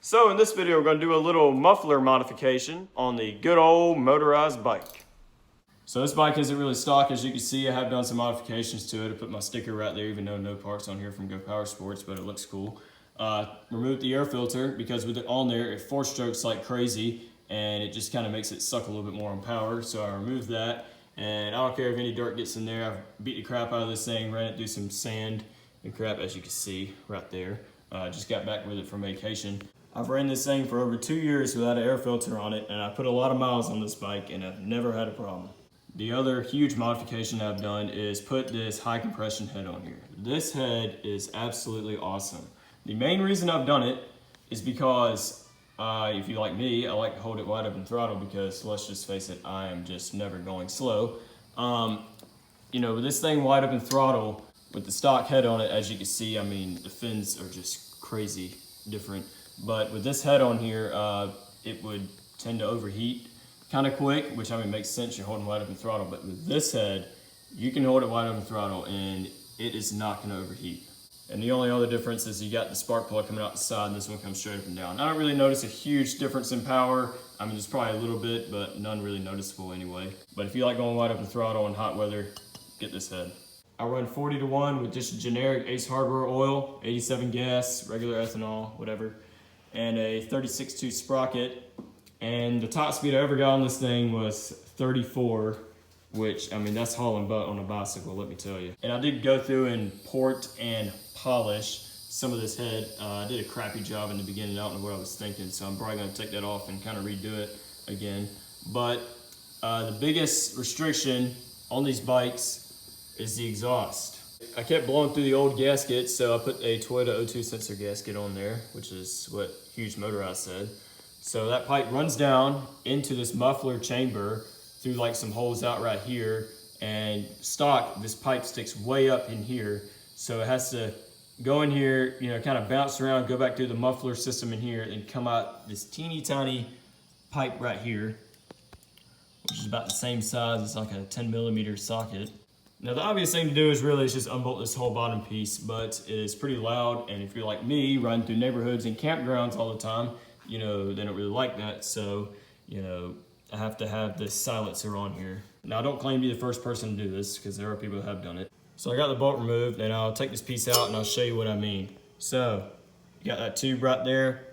So in this video, we're going to do a little muffler modification on the good old motorized bike. So this bike isn't really stock, as you can see. I have done some modifications to it. I put my sticker right there, even though no parts on here from Go Power Sports, but it looks cool. Removed the air filter because with it on there, it four strokes like crazy, and it just kind of makes it suck a little bit more on power. So I removed that, and I don't care if any dirt gets in there. I've beat the crap out of this thing, ran it through some sand and crap, as you can see right there. Just got back with it from vacation. I've ran this thing for over 2 years without an air filter on it, and I put a lot of miles on this bike, and I've never had a problem. The other huge modification I've done is put this high compression head on here. This head is absolutely awesome. The main reason I've done it is because, if you like me, I like to hold it wide open throttle because, let's just face it, I am just never going slow. You know, with this thing wide open throttle, with the stock head on it, as you can see, I mean, the fins are just crazy different. But with this head on here, it would tend to overheat kind of quick, which I mean makes sense, you're holding wide open throttle. But with this head, you can hold it wide open throttle and it is not going to overheat. And the only other difference is you got the spark plug coming out the side, and this one comes straight up and down. I don't really notice a huge difference in power. I mean, there's probably a little bit, but none really noticeable anyway. But if you like going wide open throttle in hot weather, get this head. I run 40-to-1 with just generic Ace Hardware oil, 87 gas, regular ethanol, whatever, and a 36.2 sprocket. And the top speed I ever got on this thing was 34, which, I mean, that's hauling butt on a bicycle, let me tell you. And I did go through and port and polish some of this head. I did a crappy job in the beginning. I don't know what I was thinking, so I'm probably going to take that off and kind of redo it again. But the biggest restriction on these bikes is the exhaust. I kept blowing through the old gaskets, so I put a Toyota O2 sensor gasket on there, which is what Huge Motorized said. So that pipe runs down into this muffler chamber through like some holes out right here, and stock, this pipe sticks way up in here, so it has to go in here, you know, kind of bounce around, go back through the muffler system in here, and come out this teeny tiny pipe right here, which is about the same size as like a 10mm socket. Now the obvious thing to do is really just unbolt this whole bottom piece, but it is pretty loud, and if you're like me, riding through neighborhoods and campgrounds all the time, you know, they don't really like that, so, you know, I have to have this silencer on here. Now I don't claim to be the first person to do this, because there are people that have done it. So I got the bolt removed, and I'll take this piece out and I'll show you what I mean. So, you got that tube right there,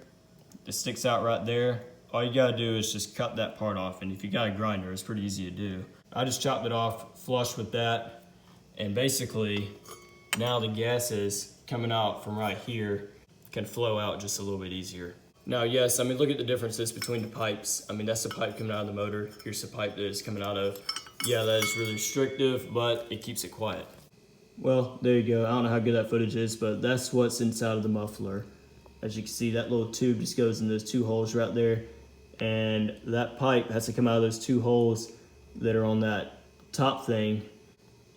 it sticks out right there. All you gotta do is just cut that part off, and if you got a grinder, it's pretty easy to do. I just chopped it off flush with that. And basically, now the gases coming out from right here can flow out just a little bit easier. Now, yes, I mean, look at the differences between the pipes. I mean, that's the pipe coming out of the motor. Here's the pipe that is coming out of. Yeah, that is really restrictive, but it keeps it quiet. Well, there you go. I don't know how good that footage is, but that's what's inside of the muffler. As you can see, that little tube just goes in those two holes right there. And that pipe has to come out of those two holes that are on that top thing.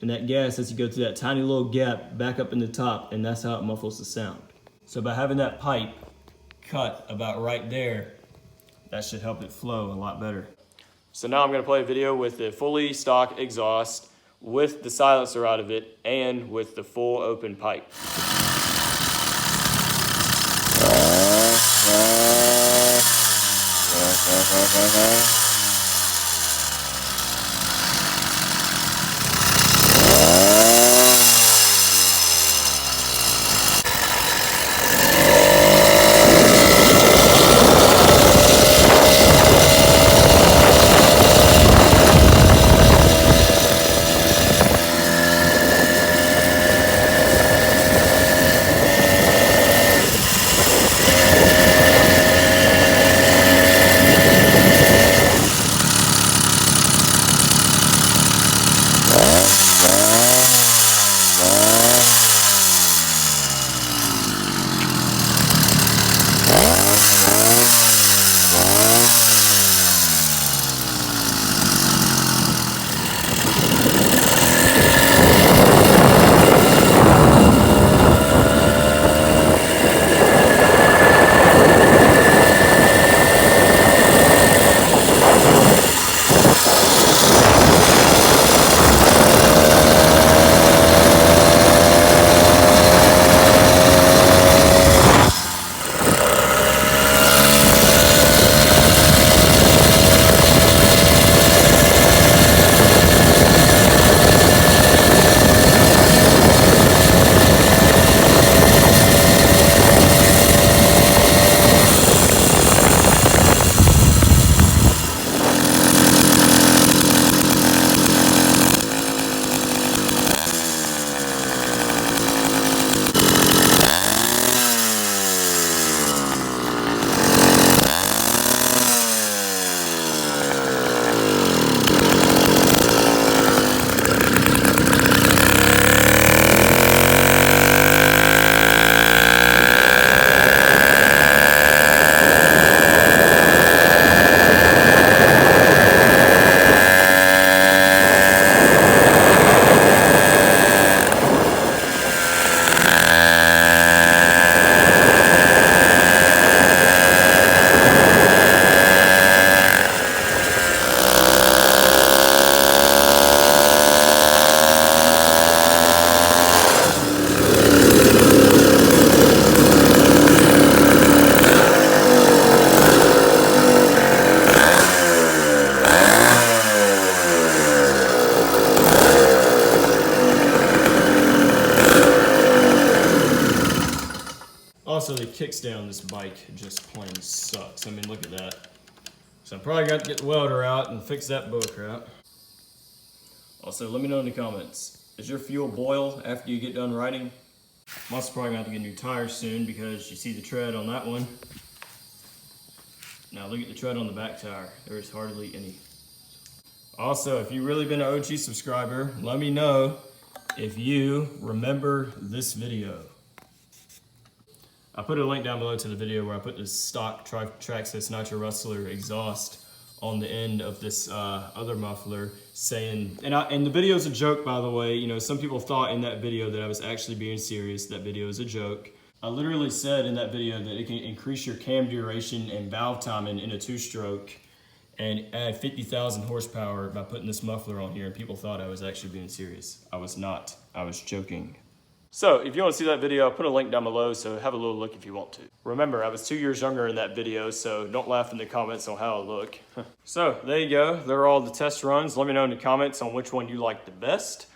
And that gas has to go through that tiny little gap back up in the top, and that's how it muffles the sound. So by having that pipe cut about right there, that should help it flow a lot better. So now I'm going to play a video with the fully stock exhaust, with the silencer out of it, and with the full open pipe. Also, the kickstand on this bike just plain sucks. I mean, look at that. So I'm probably got to get the welder out and fix that bullcrap. Also, let me know in the comments, does your fuel boil after you get done riding? I'm also probably going to have to get new tires soon because you see the tread on that one. Now look at the tread on the back tire. There's hardly any. Also, if you've really been an OG subscriber, let me know if you remember this video. I put a link down below to the video where I put this stock Traxxas Nitro Rustler exhaust on the end of this other muffler, saying, and the video's a joke, by the way. You know, some people thought in that video that I was actually being serious. That video is a joke. I literally said in that video that it can increase your cam duration and valve timing in a two-stroke and add 50,000 horsepower by putting this muffler on here, and people thought I was actually being serious. I was not. I was joking. So if you want to see that video, I'll put a link down below, so have a little look if you want to. Remember, I was 2 years younger in that video, so don't laugh in the comments on how I look. So there you go. There are all the test runs. Let me know in the comments on which one you like the best.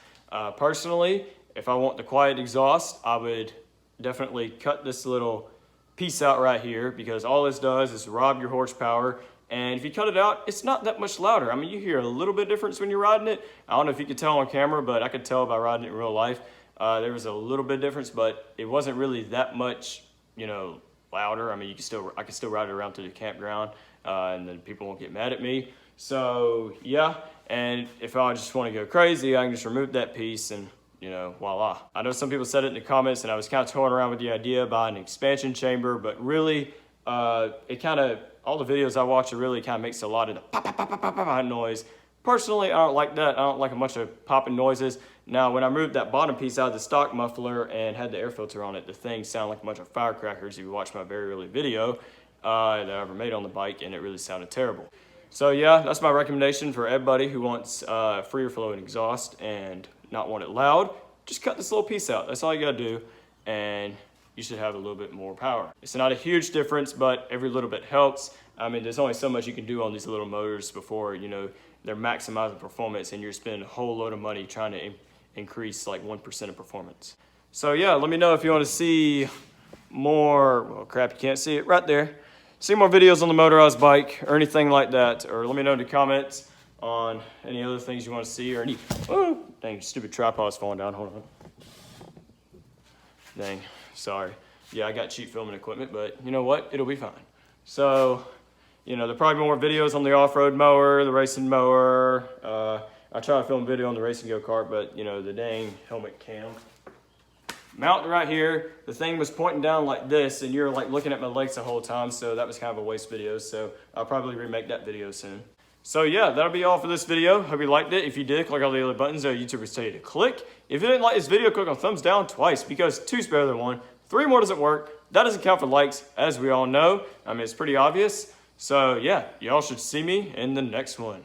Personally, if I want the quiet exhaust, I would definitely cut this little piece out right here, because all this does is rob your horsepower. And if you cut it out, it's not that much louder. I mean, you hear a little bit difference when you're riding it. I don't know if you could tell on camera, but I could tell by riding it in real life. There was a little bit of difference, but it wasn't really that much, you know, louder. I mean, I could still ride it around to the campground, and then people won't get mad at me. So yeah, and if I just want to go crazy, I can just remove that piece and, you know, voila. I know some people said it in the comments, and I was kind of toying around with the idea about an expansion chamber, but really, it kind of, all the videos I watch, it really kind of makes a lot of the pop, pop, pop, pop, pop, pop noise. Personally, I don't like that. I don't like a bunch of popping noises. Now, when I moved that bottom piece out of the stock muffler and had the air filter on it, the thing sounded like a bunch of firecrackers if you watch my very early video that I ever made on the bike, and it really sounded terrible. So yeah, that's my recommendation for everybody who wants freer flowing exhaust and not want it loud. Just cut this little piece out. That's all you gotta do, and you should have a little bit more power. It's not a huge difference, but every little bit helps. I mean, there's only so much you can do on these little motors before, you know, they're maximizing performance, and you're spending a whole load of money trying to increase like 1% of performance. So yeah, let me know if you want to see more, well crap, you can't see it right there. See more videos on the motorized bike or anything like that, or let me know in the comments on any other things you want to see, or any, oh, dang, stupid tripod's falling down, hold on. Dang, sorry. Yeah, I got cheap filming equipment, but you know what, it'll be fine. So, you know, there'll probably be more videos on the off-road mower, the racing mower. I try to film a video on the racing go-kart, but you know, the dang helmet cam. Mountain right here, the thing was pointing down like this, and you're like looking at my legs the whole time, so that was kind of a waste video, so I'll probably remake that video soon. So yeah, that'll be all for this video. Hope you liked it. If you did, click all the other buttons that YouTubers tell you to click. If you didn't like this video, click on thumbs down twice, because 2's better than 1. 3 more doesn't work. That doesn't count for likes, as we all know. I mean, it's pretty obvious. So yeah, y'all should see me in the next one.